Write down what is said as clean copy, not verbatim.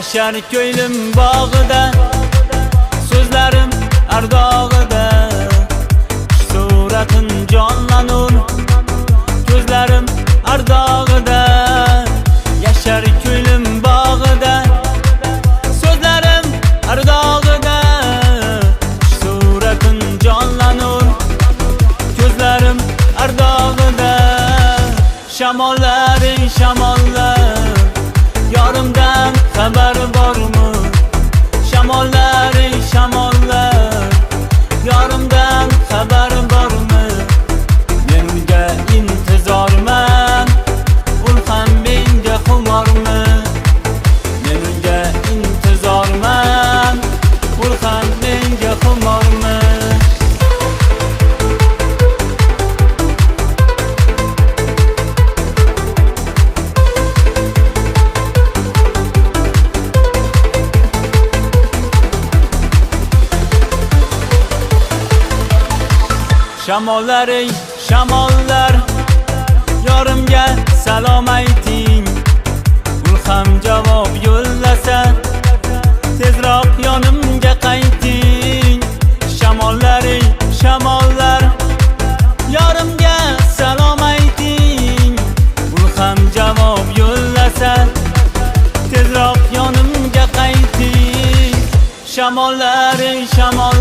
Yashar ko'ylim bog'ida, so'zlarim ardog'ida, suratin jonlanur, ko'zlarim ardog'ida. Yashar ko'ylim bog'ida, so'zlarim ardog'ida, suratin jonlanur, ko'zlarim ardog'ida. Shamollaring shamollar, yorimdan xabar bormi? Shamollaring shamollar, yorimdan xabar bormi? Men unga intizorman, u ham menga xumormi? Men unga intizorman, u ham menga xumormi? Shamollaring shamollar, yorimga salom ayting. Gul ham javob yo'llasa, tezroq yonimga qayting. Shamollaring shamollar, yorimga salom ayting. Gul ham javob yo'llasa, tezroq yonimga qayting. Shamollaring shamollar